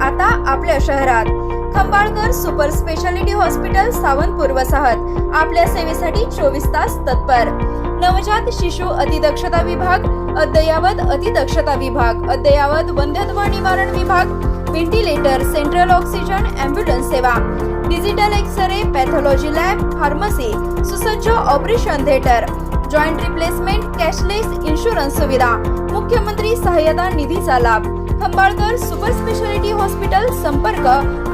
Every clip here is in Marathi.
आता आपल्या शहरात Khambalkar super speciality hospital Sawantpur वसाहत आपल्या सेवेसाठी 24 तास तत्पर। नवजात शिशु अतिदक्षता विभाग, अद्ययावत अतिदक्षता विभाग, अद्ययावत वंध्यत्व निवारण विभाग, व्हेंटिलेटर, सेंट्रल ऑक्सिजन, ॲम्ब्युलन्स सेवा, digital x ray, pathology lab, pharmacy, सुसज्ज operation theatre, joint replacement, cashless insurance सुविधा, मुख्यमंत्री सहाय्यता निधीचा लाभ। खंबाळकर सुपर स्पेशालिटी हॉस्पिटल, संपर्क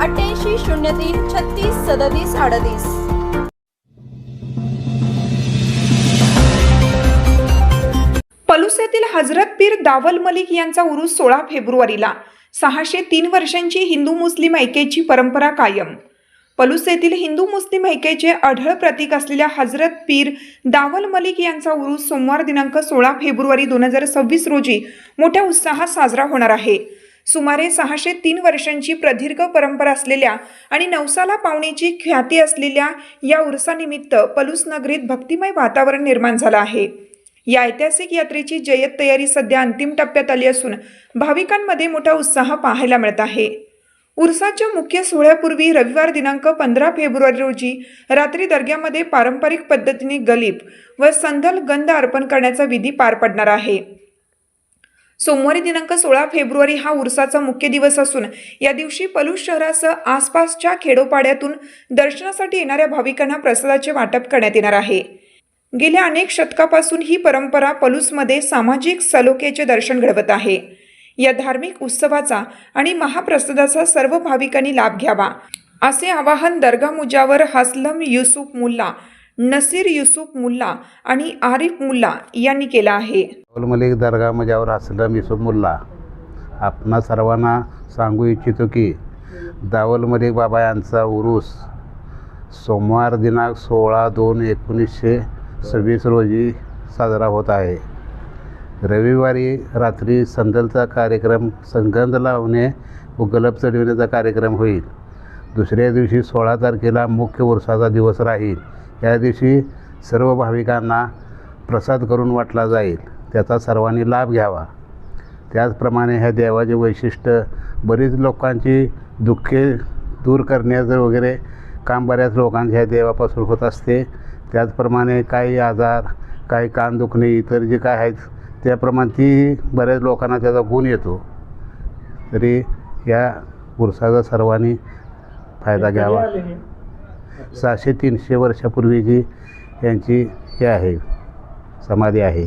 88 03 36 37 38। पलूस येथील हजरत पीर दावल मलिक यांचा उरूस 16 फेब्रुवारीला। 603 वर्षांची हिंदू मुस्लिम ऐक्याची परंपरा कायम। पलूस येथील हिंदू मुस्लिम ऐक्याचे अढळ प्रतीक असलेल्या हजरत पीर दावल मलिक यांचा उरूस सोमवार दिनांक 16 फेब्रुवारी 2026 रोजी मोठ्या उत्साहात साजरा होणार आहे। सुमारे 603 वर्षांची प्रदीर्घ परंपरा असलेल्या आणि नवसाला पावण्याची ख्याती असलेल्या या उरसानिमित्त पलूस नगरीत भक्तिमय वातावरण निर्माण झालं आहे। या ऐतिहासिक यात्रेची जय्यत तयारी सध्या अंतिम टप्प्यात आली असून भाविकांमध्ये मोठा उत्साह पाहायला मिळत आहे। उरसाच्या मुख्य सोहळ्यापूर्वी रविवार दिनांक 15 फेब्रुवारी रोजी रात्री दर्ग्यामध्ये पारंपरिक पद्धतीने गलीप व संदल गंध अर्पण करण्याचा विधी पार पडणार आहे। सोमवारी दिनांक 16 फेब्रुवारी हा उरसाचा मुख्य दिवस असून या दिवशी पलूस शहरासह आसपासच्या खेडोपाड्यातून दर्शनासाठी येणाऱ्या भाविकांना प्रसादाचे वाटप करण्यात येणार आहे। गेल्या अनेक शतकापासून ही परंपरा पलूसमध्ये सामाजिक सलोख्याचे दर्शन घडवत आहे। या धार्मिक उत्सवाचा आणि महाप्रसादाचा सर्व भाविकांनी लाभ घ्यावा असे आवाहन दर्गा मुजावर हसलम युसुफ मुल्ला, नसीर युसुफ मुल्ला आणि आरिफ मुल्ला यांनी केला आहे। मलिक दर्गा मुजावर हसलम युसुफ मुल्ला आपणा सर्वांना सांगू इच्छितो की दावल मलिक बाबा यांचा उरूस सोमवार दिनांक 16/2/1926 रोजी साजरा होत आहे। रविवारी रात्री संदलचा कार्यक्रम, संगंध लावणे व गलप चढविण्याचा कार्यक्रम होईल। दुसऱ्या दिवशी 16 तारखेला मुख्य उरसाचा दिवस राहील। या दिवशी सर्व भाविकांना प्रसाद करून वाटला जाईल, त्याचा सर्वांनी लाभ घ्यावा। त्याचप्रमाणे ह्या देवाचे वैशिष्ट्य बरीच लोकांची दुःखे दूर करण्याचं वगैरे काम बऱ्याच लोकांच्या ह्या देवापासून होत असते। त्याचप्रमाणे काही आजार, काही कान दुखणे, इतर जे काय आहेत त्याप्रमाणे ती बऱ्याच लोकांना त्याचा गुण येतो। तरी या उरसाचा सर्वांनी फायदा घ्यावा। 600-300 वर्षापूर्वीची यांची हे आहे, समाधी आहे।